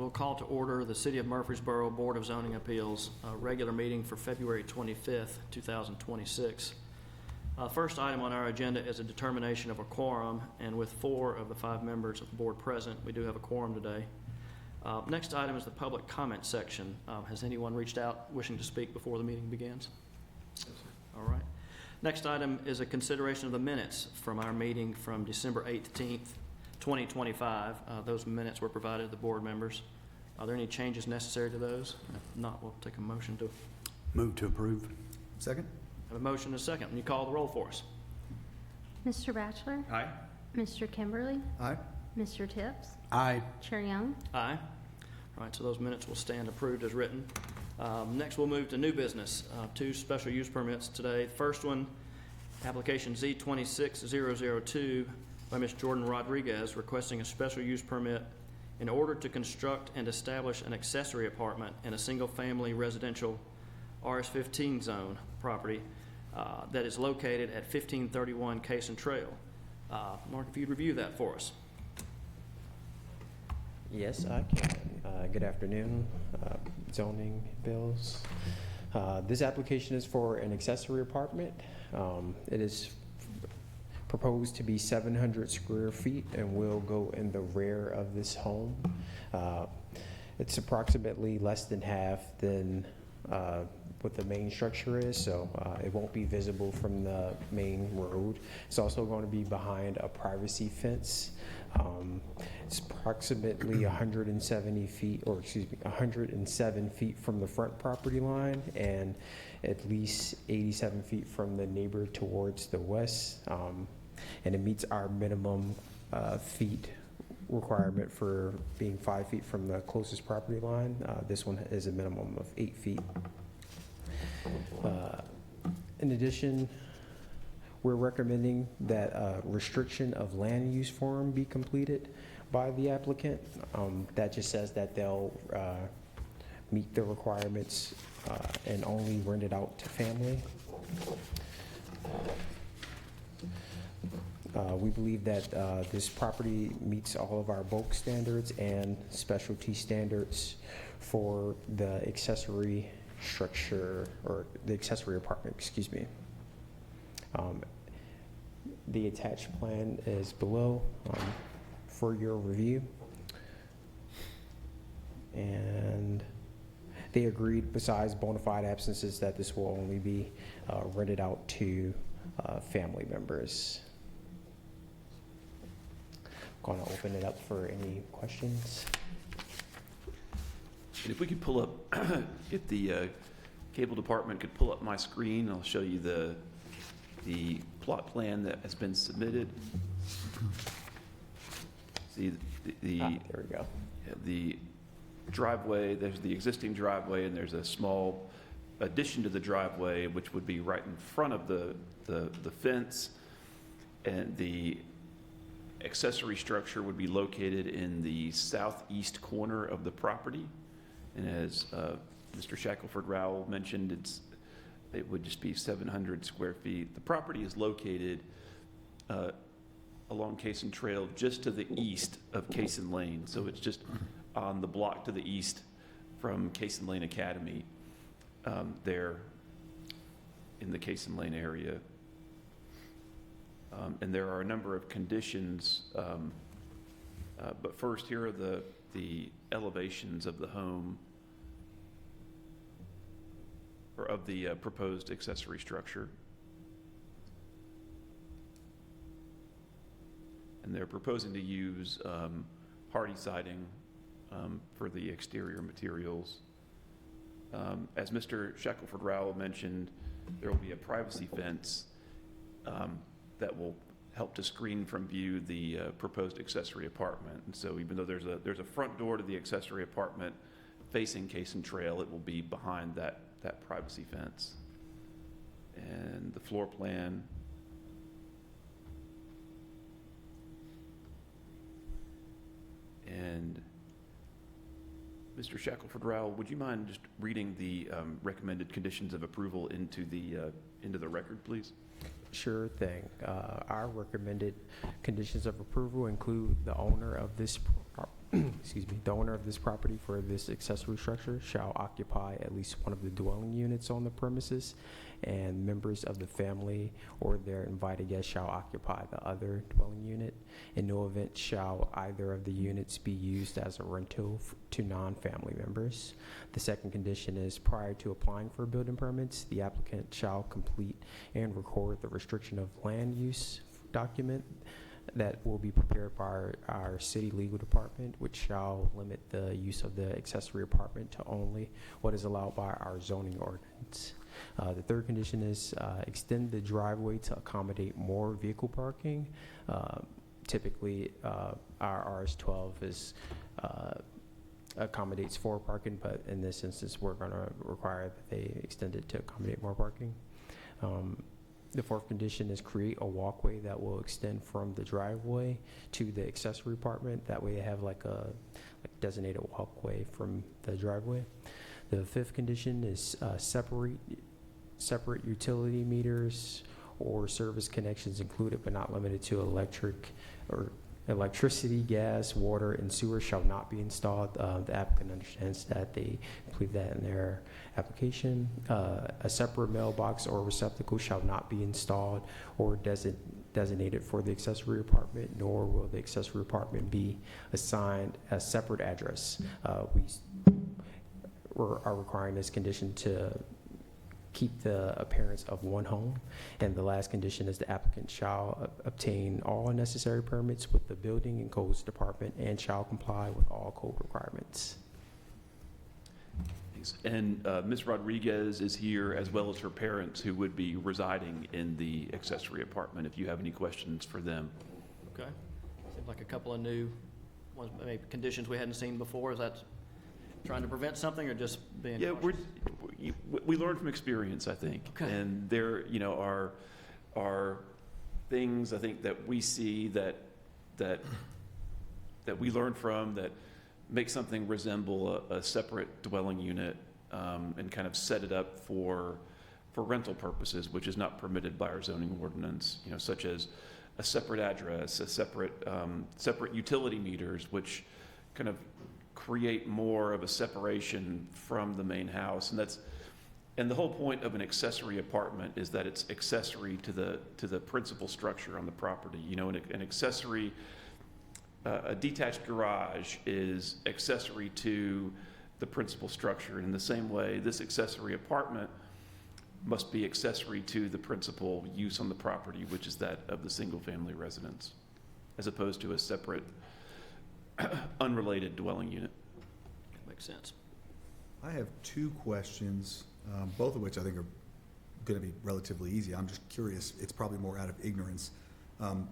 We'll call to order the City of Murfreesboro Board of Zoning Appeals regular meeting for February 25th, 2026. First item on our agenda is a determination of a quorum, and with 4 of the 5 members of the board present, we do have a quorum today. Next item is the public comment section. Has anyone reached out wishing to speak before the meeting begins? All right. Next item is a consideration of the minutes from our meeting from December 18th, 2025. Those minutes were provided to the board members. Are there any changes necessary to those? If not, we'll take a motion to Move to approve. Second. have a motion and a second. When you call the roll for us. Mr. Batchelor? Aye. Mr. Kimberly? Aye. Mr. Tips? Aye. Chair Young? Aye. All right, so those minutes will stand approved as written. Next, we'll move to new business. 2 special use permits today. The first one, application Z26002 by Ms. Jordan Rodriguez, requesting a special use permit in order to construct and establish an accessory apartment in a single-family residential RS-15 zone property that is located at 1531 Cason Trail. Mark, if you'd review that for us. Yes, I can. Good afternoon, zoning bills. This application is for an accessory apartment. It is proposed to be 700 square feet and will go in the rear of this home. It's approximately less than half than what the main structure is, so it won't be visible from the main road. It's also going to be behind a privacy fence. It's approximately 170 feet, or excuse me, 107 feet from the front property line and at least 87 feet from the neighbor towards the west. And it meets our minimum feet requirement for being 5 feet from the closest property line. This one is a minimum of 8 feet. In addition, we're recommending that a restriction of land use form be completed by the applicant. That just says that they'll meet the requirements and only rent it out to family. We believe that this property meets all of our bulk standards and specialty standards for the accessory structure, or the accessory apartment, excuse me. The attached plan is below for your review. And they agreed, besides bona fide absences, that this will only be rented out to family members. Going to open it up for any questions. And if we could pull up, if the cable department could pull up my screen, I'll show you the plot plan that has been submitted. See There we go. the driveway, there's the existing driveway, and there's a small addition to the driveway, which would be right in front of the fence. And the accessory structure would be located in the southeast corner of the property. And as Mr. Shackelford Rowell mentioned, it would just be 700 square feet. The property is located along Cason Trail, just to the east of Cason Lane. So it's just on the block to the east from Cason Lane Academy, there in the Cason Lane area. And there are a number of conditions, but first, here are the elevations of the home, or of the proposed accessory structure. And they're proposing to use hardy siding for the exterior materials. As Mr. Shackelford Rowell mentioned, there will be a privacy fence that will help to screen from view the proposed accessory apartment. And so even though there's a front door to the accessory apartment facing Cason Trail, it will be behind that privacy fence. And the floor plan. And Mr. Shackelford Rowell, would you mind just reading the recommended conditions of approval into the record, please? Sure thing. Our recommended conditions of approval include the owner of this the owner of this property for this accessory structure shall occupy at least one of the dwelling units on the premises, and members of the family or their invited guests shall occupy the other dwelling unit. In no event shall either of the units be used as a rental to non-family members. The second condition is, prior to applying for building permits, the applicant shall complete and record the restriction of land use document that will be prepared by our city legal department, which shall limit the use of the accessory apartment to only what is allowed by our zoning ordinance. The third condition is extend the driveway to accommodate more vehicle parking. Typically, our RS-12 is accommodates 4 parking, but in this instance, we're going to require that they extend it to accommodate more parking. The fourth condition is create a walkway that will extend from the driveway to the accessory apartment. That way, they have like a designated walkway from the driveway. The fifth condition is separate utility meters or service connections included but not limited to electricity, gas, water, and sewer shall not be installed. The applicant understands that. They include that in their application. A separate mailbox or receptacle shall not be installed or designated for the accessory apartment, nor will the accessory apartment be assigned a separate address. We are requiring this condition to keep the appearance of one home. And the last condition is the applicant shall obtain all necessary permits with the Building and Codes Department and shall comply with all code requirements. Thanks. And Ms. Rodriguez is here, as well as her parents, who would be residing in the accessory apartment, if you have any questions for them. Okay. Seems like a couple of new ones, maybe conditions we hadn't seen before. Is that trying to prevent something or just being Yeah, cautious? we learn from experience, I think. Okay. And there, are things, I think, that we see that we learn from that make something resemble a separate dwelling unit, and kind of set it up for rental purposes, which is not permitted by our zoning ordinance, such as a separate address, a separate utility meters, which kind of create more of a separation from the main house. And the whole point of an accessory apartment is that it's accessory to the principal structure on the property. An accessory, a detached garage is accessory to the principal structure. In the same way, this accessory apartment must be accessory to the principal use on the property, which is that of the single-family residence, as opposed to a separate, unrelated dwelling unit. Makes sense. I have 2 questions, both of which I think are going to be relatively easy. I'm just curious. It's probably more out of ignorance.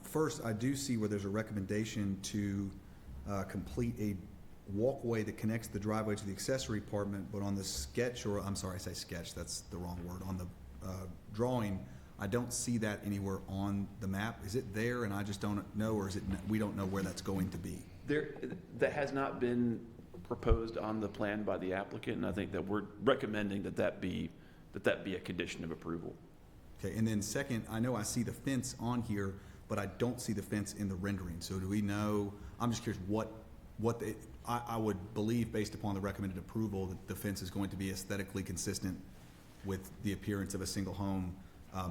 First, I do see where there's a recommendation to complete a walkway that connects the driveway to the accessory apartment, but on the sketch, or I'm sorry, I say sketch, that's the wrong word, on the drawing, I don't see that anywhere on the map. Is it there and I just don't know, or is it we don't know where that's going to be? That has not been proposed on the plan by the applicant, and I think that we're recommending that be a condition of approval. Okay, and then second, I know I see the fence on here, but I don't see the fence in the rendering. So do we know, I'm just curious I would believe, based upon the recommended approval, that the fence is going to be aesthetically consistent with the appearance of a single home.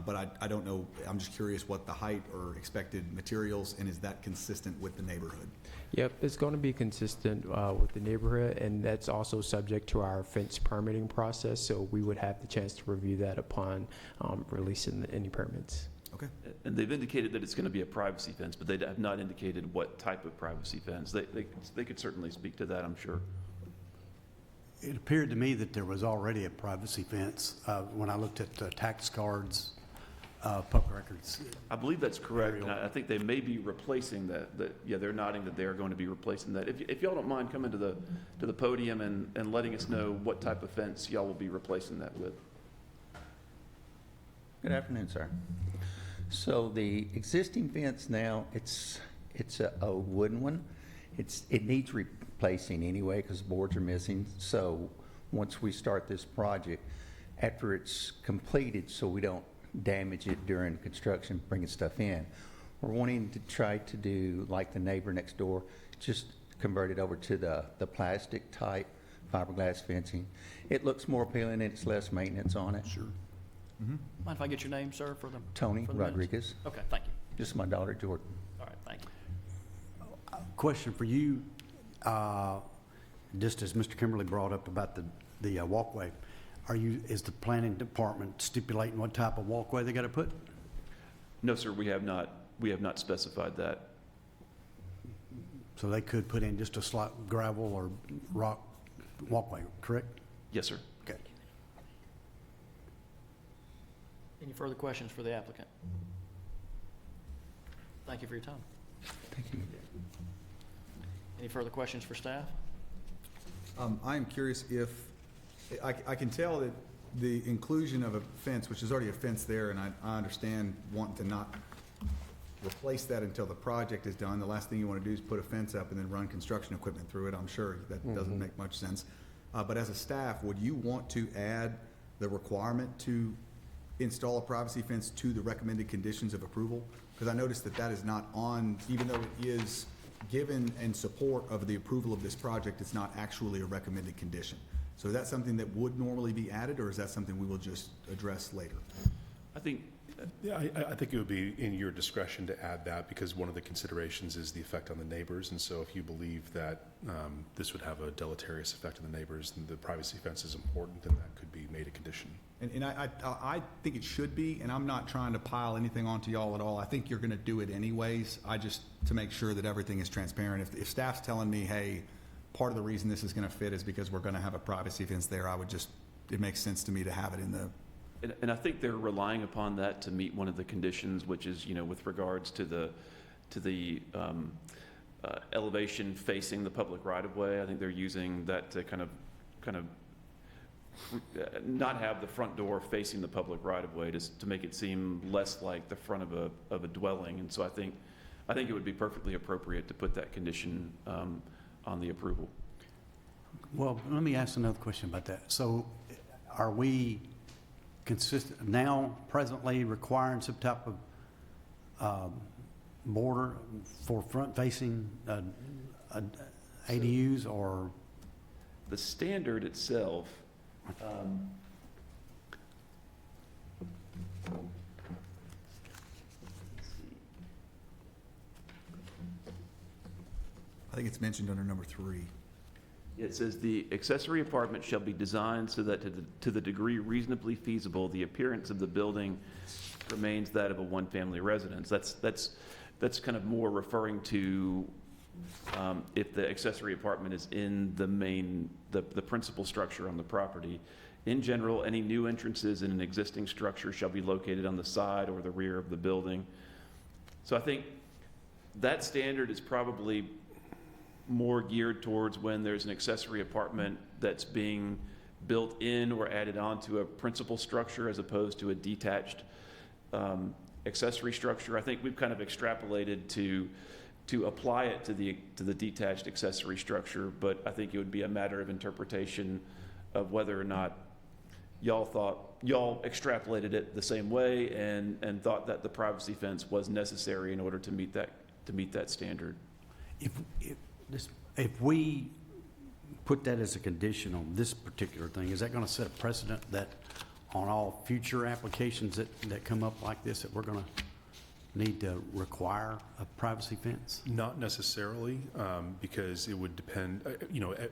But I don't know, I'm just curious what the height or expected materials, and is that consistent with the neighborhood? Yep, it's going to be consistent with the neighborhood, and that's also subject to our fence permitting process, so we would have the chance to review that upon releasing any permits. Okay. And they've indicated that it's going to be a privacy fence, but they have not indicated what type of privacy fence. They could certainly speak to that, I'm sure. It appeared to me that there was already a privacy fence when I looked at tax cards, public records. I believe that's correct, and I think they may be replacing that. Yeah, they're nodding that they are going to be replacing that. If y'all don't mind coming to the podium and letting us know what type of fence y'all will be replacing that with. Good afternoon, sir. So the existing fence now, it's a wooden one. It needs replacing anyway because boards are missing. So once we start this project, after it's completed, so we don't damage it during construction, bringing stuff in, we're wanting to try to do like the neighbor next door, just converted over to the plastic type fiberglass fencing. It looks more appealing and it's less maintenance on it. Sure. Mind if I get your name, sir, for the? Tony for the minutes? Rodriguez, Okay, thank you. just my daughter Jordan. All right, thank you. Question for you, just as Mr. Kimberly brought up about the walkway, is the planning department stipulating what type of walkway they got to put? No, sir, we have not specified that. So they could put in just a slight gravel or rock walkway, correct? Yes, sir. Okay. Any further questions for the applicant? Thank you for your time. Thank you. Any further questions for staff? I am curious if, I can tell that the inclusion of a fence, which is already a fence there, and I understand wanting to not replace that until the project is done. The last thing you want to do is put a fence up and then run construction equipment through it. I'm sure that doesn't make much sense. But as a staff, would you want to add the requirement to install a privacy fence to the recommended conditions of approval? Because I noticed that is not on, even though it is given in support of the approval of this project, it's not actually a recommended condition. So is that something that would normally be added, or is that something we will just address later? I think, Yeah, I think it would be in your discretion to add that, because one of the considerations is the effect on the neighbors. And so if you believe that this would have a deleterious effect on the neighbors and the privacy fence is important, then that could be made a condition. And I think it should be, and I'm not trying to pile anything onto y'all at all. I think you're gonna do it anyways. I just, to make sure that everything is transparent. If staff's telling me, hey, part of the reason this is gonna fit is because we're gonna have a privacy fence there, it makes sense to me to have it in the. and I think they're relying upon that to meet one of the conditions, which is, with regards to the elevation facing the public right-of-way. I think they're using that to kind of not have the front door facing the public right-of-way to make it seem less like the front of a dwelling. And so I think it would be perfectly appropriate to put that condition on the approval. Well, let me ask another question about that. So are we presently requiring some type of border for front-facing ADUs, or? The standard itself, I think it's mentioned under number 3. it says the accessory apartment shall be designed so that to the degree reasonably feasible, the appearance of the building remains that of a one-family residence. That's kind of more referring to if the accessory apartment is in the principal structure on the property. In general, any new entrances in an existing structure shall be located on the side or the rear of the building. So I think that standard is probably more geared towards when there's an accessory apartment that's being built in or added onto a principal structure as opposed to a detached accessory structure. I think we've kind of extrapolated to apply it to the detached accessory structure, but I think it would be a matter of interpretation of whether or not y'all extrapolated it the same way and thought that the privacy fence was necessary in order to meet that standard. If we put that as a condition on this particular thing, is that going to set a precedent that on all future applications that come up like this, that we're going to need to require a privacy fence? Not necessarily, because it would depend,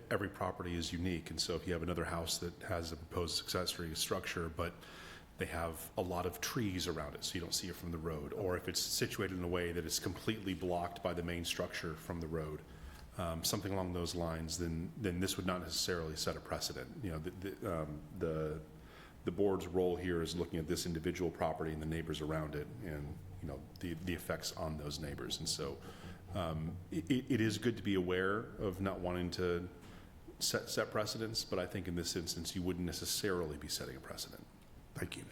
every property is unique. And so if you have another house that has a proposed accessory structure, but they have a lot of trees around it, so you don't see it from the road, or if it's situated in a way that is completely blocked by the main structure from the road, something along those lines, then this would not necessarily set a precedent. The board's role here is looking at this individual property and the neighbors around it, and the effects on those neighbors. And so it is good to be aware of not wanting to set precedents, but I think in this instance you wouldn't necessarily be setting a precedent. Thank you.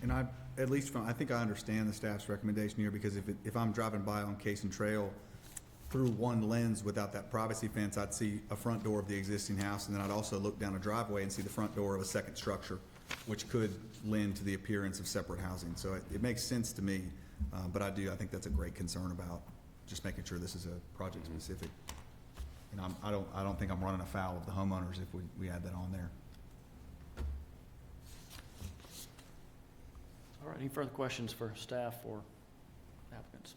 And I, at least I think I understand the staff's recommendation here, because if I'm driving by on Cason Trail through one lens without that privacy fence, I'd see a front door of the existing house, and then I'd also look down a driveway and see the front door of a second structure, which could lend to the appearance of separate housing. So it makes sense to me, but I think that's a great concern about just making sure this is a project specific. you know, I don't think I'm running afoul of the homeowners if we add that on there. All right, any further questions for staff or applicants?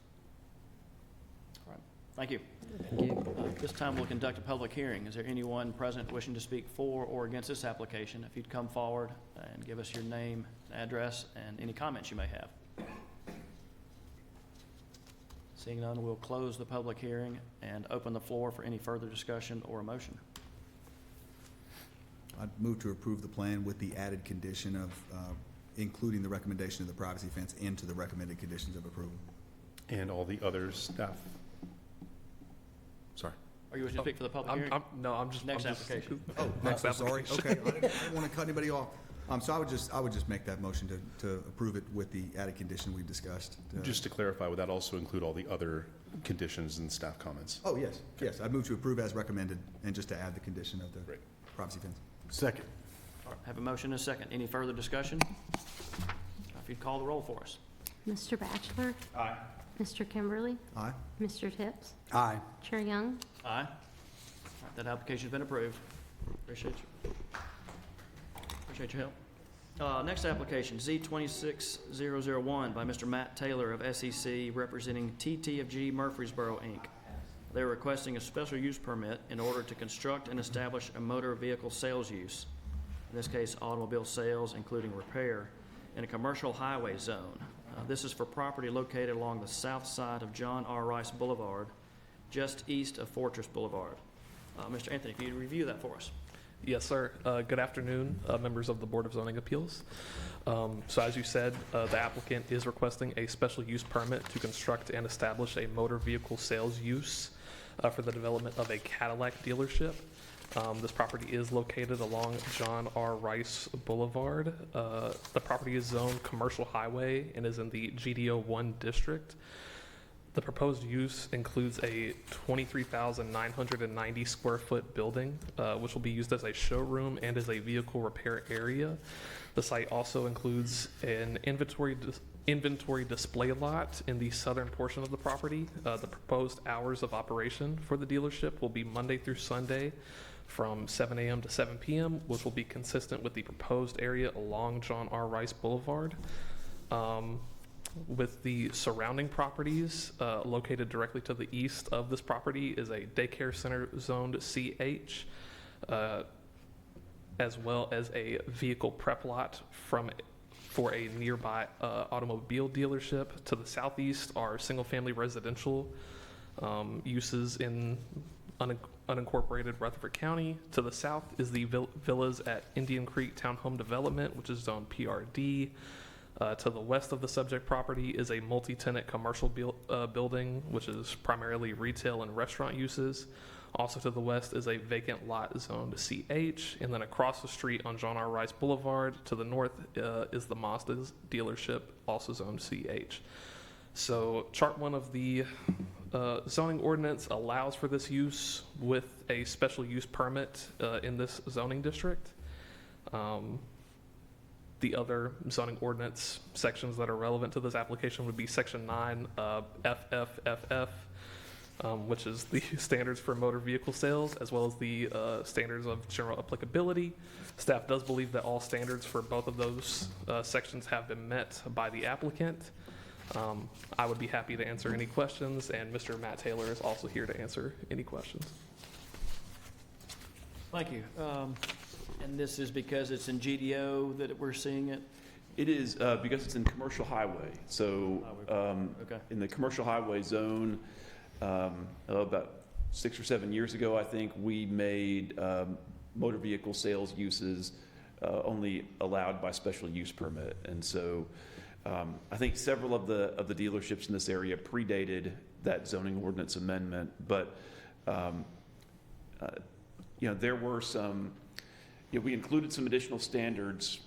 All right, thank you. Thank you. This time we'll conduct a public hearing. Is there anyone present wishing to speak for or against this application? If you'd come forward and give us your name, address, and any comments you may have. Seeing none, we'll close the public hearing and open the floor for any further discussion or a motion. I'd move to approve the plan with the added condition of including the recommendation of the privacy fence into the recommended conditions of approval. And all the other staff. Sorry. Are you wishing to speak for the public hearing? I'm just Next I'm just- application. Oh, Next I'm so sorry. application. Okay, I didn't want to cut anybody off. So I would just make that motion to approve it with the added condition we've discussed. Just to clarify, would that also include all the other conditions and staff comments? Oh, yes, yes. I'd move to approve as recommended and just to add the condition of the Great. privacy fence. Second. All right, have a motion and a second. Any further discussion? If you'd call the roll for us. Mr. Batchelor? Aye. Mr. Kimberly? Aye. Mr. Tips? Aye. Chair Young? Aye. All right, that application's been approved. Appreciate you. Appreciate your help. Next application, Z26001 by Mr. Matt Taylor of SEC, representing TT of Murfreesboro, Inc. They're requesting a special use permit in order to construct and establish a motor vehicle sales use, in this case automobile sales including repair, in a commercial highway zone. This is for property located along the south side of John R. Rice Boulevard, just east of Fortress Boulevard. Mr. Anthony, if you'd review that for us. Yes, sir. Good afternoon, members of the Board of Zoning Appeals. So as you said, the applicant is requesting a special use permit to construct and establish a motor vehicle sales use for the development of a Cadillac dealership. This property is located along John R. Rice Boulevard. The property is zoned commercial highway and is in the GDO 1 district. The proposed use includes a 23,990 square foot building, which will be used as a showroom and as a vehicle repair area. The site also includes an inventory display lot in the southern portion of the property. The proposed hours of operation for the dealership will be Monday through Sunday from 7 a.m. to 7 p.m., which will be consistent with the proposed area along John R. Rice Boulevard. With the surrounding properties located directly to the east of this property is a daycare center zoned CH, as well as a vehicle prep lot for a nearby automobile dealership. To the southeast are single-family residential uses in unincorporated Rutherford County. To the south is the villas at Indian Creek Townhome Development, which is zoned PRD. To the west of the subject property is a multi-tenant commercial building, which is primarily retail and restaurant uses. Also to the west is a vacant lot zoned CH, and then across the street on John R. Rice Boulevard to the north is the Mazda's dealership, also zoned CH. So chart 1 of the zoning ordinance allows for this use with a special use permit in this zoning district. The other zoning ordinance sections that are relevant to this application would be Section 9 FFFF, which is the standards for motor vehicle sales, as well as the standards of general applicability. Staff does believe that all standards for both of those sections have been met by the applicant. I would be happy to answer any questions, and Mr. Matt Taylor is also here to answer any questions. Thank you. And this is because it's in GDO that we're seeing it? It is because it's in commercial highway. So Okay. in the commercial highway zone, about 6 or 7 years ago, I think, we made motor vehicle sales uses only allowed by special use permit. And so I think several of the dealerships in this area predated that zoning ordinance amendment. But, there were some... we included some additional standards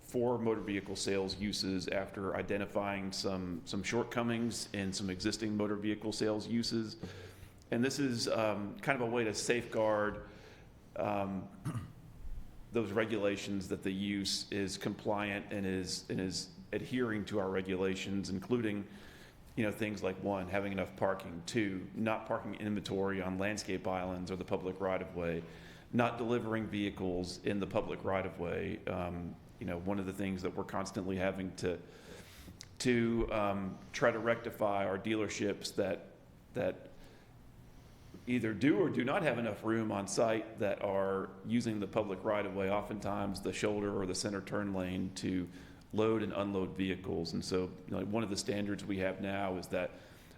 for motor vehicle sales uses after identifying some shortcomings in some existing motor vehicle sales uses. And this is kind of a way to safeguard those regulations, that the use is compliant and is adhering to our regulations, including things like, one, having enough parking, two, not parking inventory on landscape islands or the public right-of-way, not delivering vehicles in the public right-of-way. One of the things that we're constantly having to try to rectify are dealerships that either do or do not have enough room on site that are using the public right-of-way, oftentimes the shoulder or the center turn lane, to load and unload vehicles. And so one of the standards we have now is that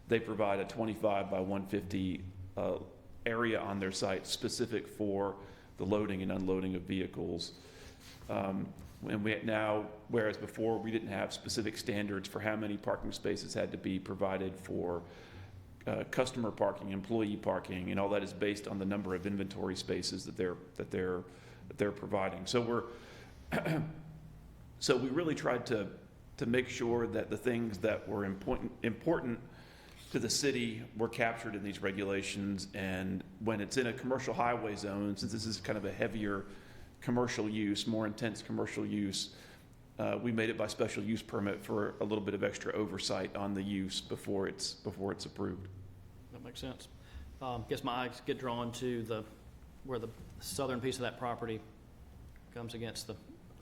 they provide a 25 by 150 area on their site specific for the loading and unloading of vehicles. And we now, whereas before we didn't have specific standards for how many parking spaces had to be provided for customer parking, employee parking, and all that is based on the number of inventory spaces that they're providing. So so we really tried to make sure that the things that were important to the city were captured in these regulations. And when it's in a commercial highway zone, since this is kind of a heavier commercial use, more intense commercial use, we made it by special use permit for a little bit of extra oversight on the use before it's approved. That makes sense. Guess my eyes get drawn to where the southern piece of that property comes against the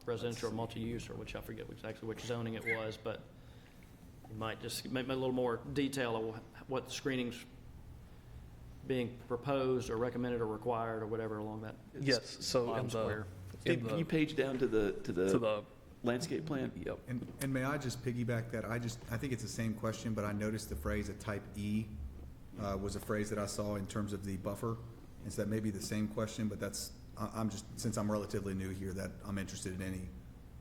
residential or multi-use, or which I forget exactly which zoning it was, but you might just make a little more detail of what screening's being proposed or recommended or required or whatever along that. Yes, so bottom square. Steve, can you page down to the landscape plan? Yep. And may I just piggyback that? I think it's the same question, but I noticed the phrase a type E was a phrase that I saw in terms of the buffer. And so that may be the same question, but since I'm relatively new here, that I'm interested in any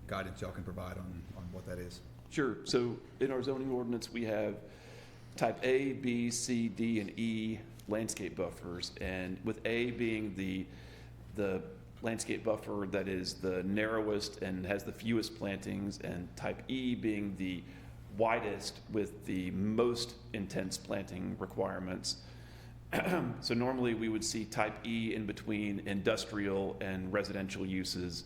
guidance y'all can provide on what that is. Sure. So in our zoning ordinance, we have type A, B, C, D, and E landscape buffers. And with A being the landscape buffer that is the narrowest and has the fewest plantings, and type E being the widest with the most intense planting requirements. So normally we would see type E in between industrial and residential uses.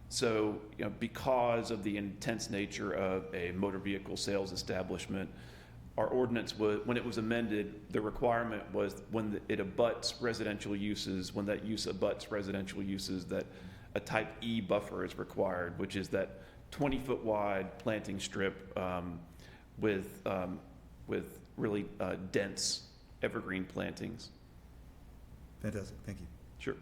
So because of the intense nature of a motor vehicle sales establishment, our ordinance when it was amended, the requirement was when it abuts residential uses, when that use abuts residential uses, that a type E buffer is required, which is that 20-foot wide planting strip with really dense evergreen plantings. Fantastic, thank you. Sure.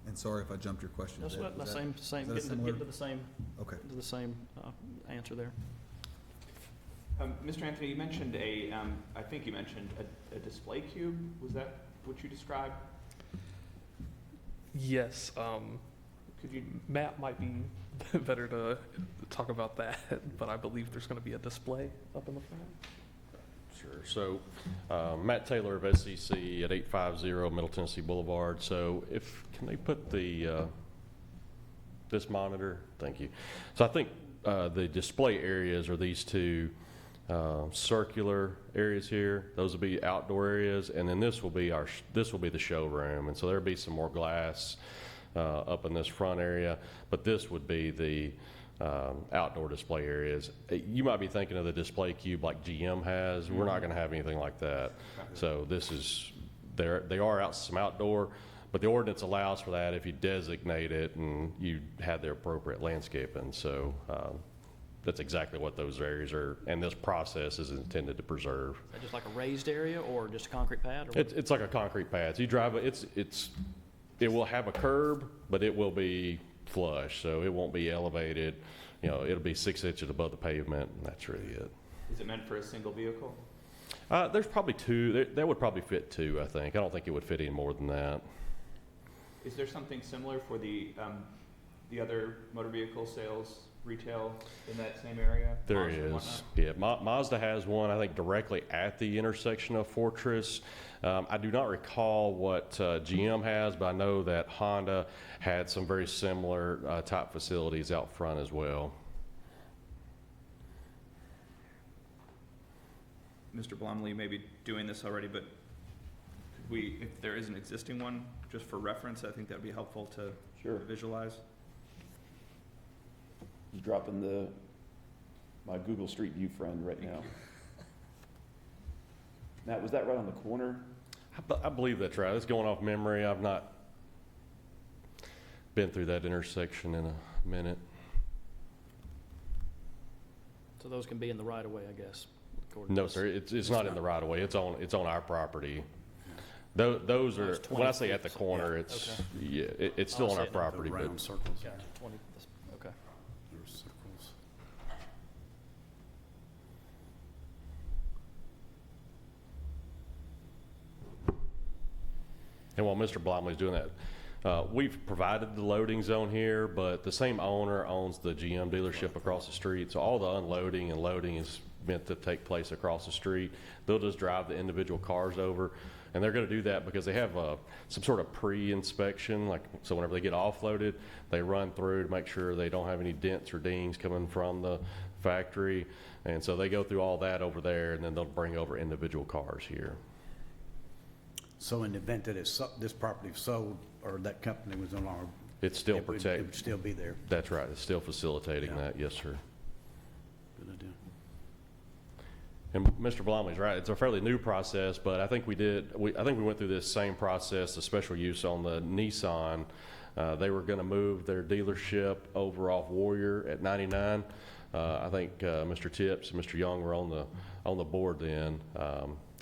And sorry if I jumped your question. That's what, Is that getting similar? to the same, Okay. to the same answer there. Mr. Anthony, you mentioned I think you mentioned a display cube. Was that what you described? Yes. Could you? Matt might be better to talk about that, but I believe there's going to be a display up in the front. Sure. So, Matt Taylor of SCC at 850 Middle Tennessee Boulevard. So, can they put this monitor? Thank you. So, I think the display areas are these two circular areas here. Those will be outdoor areas, and then this will be the showroom. And so there'll be some more glass up in this front area, but this would be the outdoor display areas. You might be thinking of the display cube like GM has. We're not going to have anything like that. So this is they are some outdoor, but the ordinance allows for that if you designate it and you have the appropriate landscaping. So that's exactly what those areas are, and this process is intended to preserve. Is that just like a raised area or just a concrete pad? Or It's like a concrete pad. So you drive it. It will have a curb, but it will be flush, so it won't be elevated. It'll be 6 inches above the pavement, and that's really it. Is it meant for a single vehicle? There's probably two. That would probably fit two, I think. I don't think it would fit any more than that. Is there something similar for the other motor vehicle sales retail in that same area? There Mazda and is. whatnot? Yeah, Mazda has one, I think, directly at the intersection of Fortress. I do not recall what GM has, but I know that Honda had some very similar type facilities out front as well. Mr. Blumley may be doing this already, but could we, if there is an existing one, just for reference, I think that would be helpful to visualize. Just dropping my Google Street View friend right now. Matt, was that right on the corner? I believe that's right. It's going off memory. I've not been through that intersection in a minute. So those can be in the right of way, I guess. according No, to sir, this. it's not in the right of way. It's on our property. Those are, it's 20 when I say at the feet, corner, yeah, it's, okay. yeah, it's still I'll on say our it. property, The but round circles. Gotcha, 20, okay. There's circles. and while Mr. Blomley's doing that, we've provided the loading zone here, but the same owner owns the GM dealership across the street, so all the unloading and loading is meant to take place across the street. They'll just drive the individual cars over, and they're going to do that because they have some sort of pre-inspection, like, so whenever they get offloaded, they run through to make sure they don't have any dents or dings coming from the factory, and so they go through all that over there, and then they'll bring over individual cars here. So in the event that this property was sold, or that company was no longer, It's still it would protected. still be there. That's right. It's still facilitating Yeah. that. Yes, sir. Good idea. And Mr. Blomley's right. It's a fairly new process, but I think we went through this same process, the special use on the Nissan. They were going to move their dealership over off Warrior at 99. I think Mr. Tips and Mr. Young were on the board then,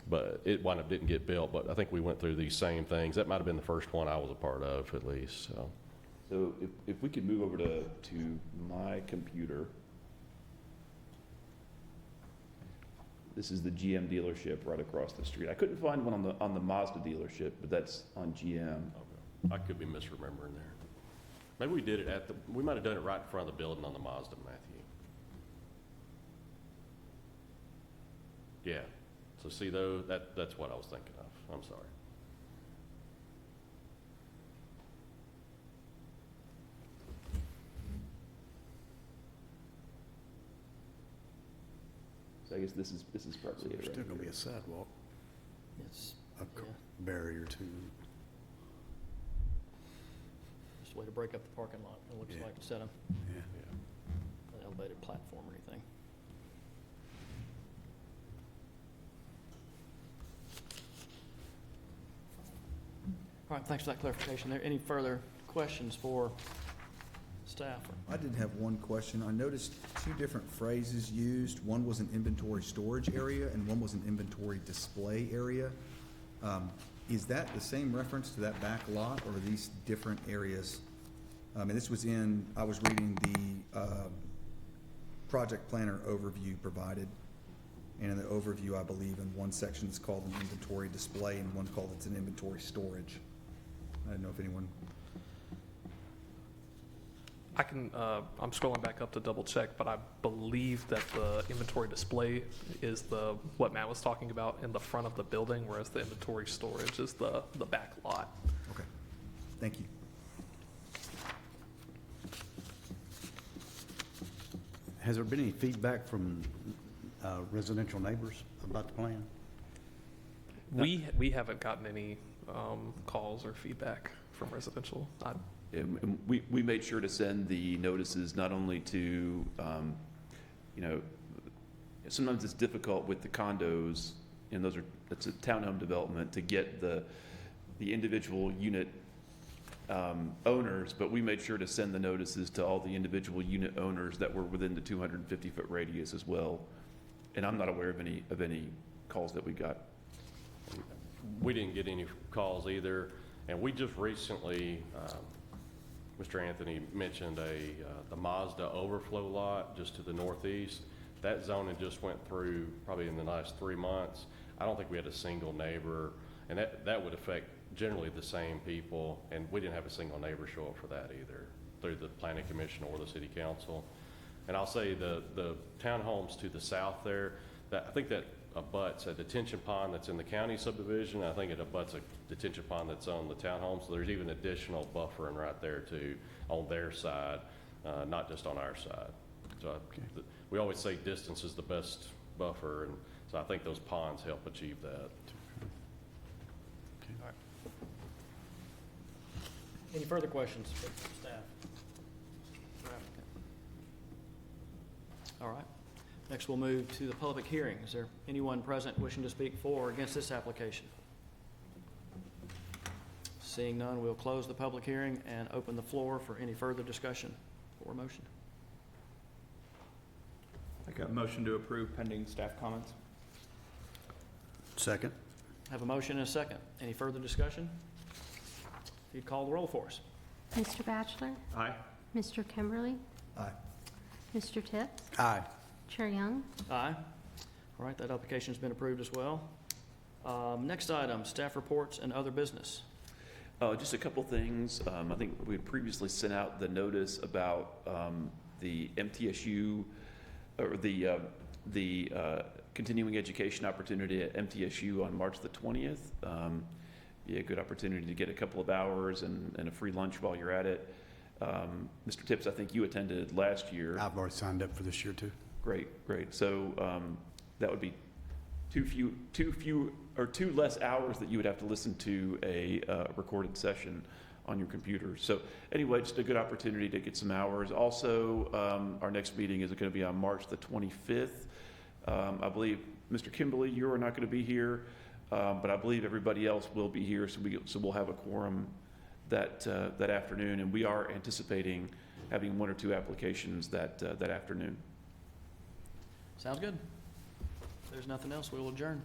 but it wound up didn't get built. But I think we went through these same things. That might have been the first one I was a part of, at least. So. So if we could move over to my computer. This is the GM dealership right across the street. I couldn't find one on the Mazda dealership, but that's on GM. Okay. I could be misremembering there. Maybe we did it we might have done it right in front of the building on the Mazda, Matthew. Yeah. So see though, that's what I was thinking of. I'm sorry. So I guess this is So probably it there's right still gonna be here. a sidewalk, It's a barrier to, just a way to break up the parking lot, it looks Yeah. like, instead of yeah. an elevated platform or anything. All right, thanks for that clarification there. Any further questions for staff? I did have one question. I noticed two different phrases used. One was an inventory storage area and one was an inventory display area. Is that the same reference to that back lot, or are these different areas? And this was I was reading the project planner overview provided. And in the overview, I believe in one section it's called an inventory display and one called it's an inventory storage. I don't know if anyone, I'm scrolling back up to double check, but I believe that the inventory display is what Matt was talking about in the front of the building, whereas the inventory storage is the back lot. okay, thank you. Has there been any feedback from residential neighbors about the plan? We haven't gotten any calls or feedback from residential. And we made sure to send the notices not only to, sometimes it's difficult with the condos, and it's a townhome development, to get the individual unit owners, but we made sure to send the notices to all the individual unit owners that were within the 250-foot radius as well. And I'm not aware of any calls that we got. We didn't get any calls either, and we just recently, Mr. Anthony mentioned the Mazda overflow lot just to the northeast. That zoning just went through probably in the last 3 months. I don't think we had a single neighbor, and that would affect generally the same people, and we didn't have a single neighbor show up for that either, through the planning commission or the city council. And I'll say the townhomes to the south there, I think that abuts a detention pond that's in the county subdivision. I think it abuts a detention pond that's on the townhomes. So there's even additional buffering right there too on their side, not just on our side. So we always say distance is the best buffer, and so I think those ponds help achieve that. Any further questions for staff? All right. Next, we'll move to the public hearing. Is there anyone present wishing to speak for or against this application? Seeing none, we'll close the public hearing and open the floor for any further discussion or motion. Like a motion to approve pending staff comments? Second? Have a motion and a second. Any further discussion? If you'd call the roll for us. Mr. Batchelor? Aye. Mr. Kimberly? Aye. Mr. Tips? Aye. Chair Young? Aye. All right, that application's been approved as well. Next item, staff reports and other business. Just a couple things. I think we had previously sent out the notice about the MTSU, or the continuing education opportunity at MTSU on March the 20th. Be a good opportunity to get a couple of hours and a free lunch while you're at it. Mr. Tips, I think you attended last year. I've already signed up for this year, too. Great. So that would be two less hours that you would have to listen to a recorded session on your computer. So anyway, just a good opportunity to get some hours. Also, our next meeting is going to be on March the 25th. I believe, Mr. Kimberly, you are not going to be here, but I believe everybody else will be here, so we'll have a quorum that afternoon, and we are anticipating having one or two applications that afternoon. Sounds good. If there's nothing else, we will adjourn.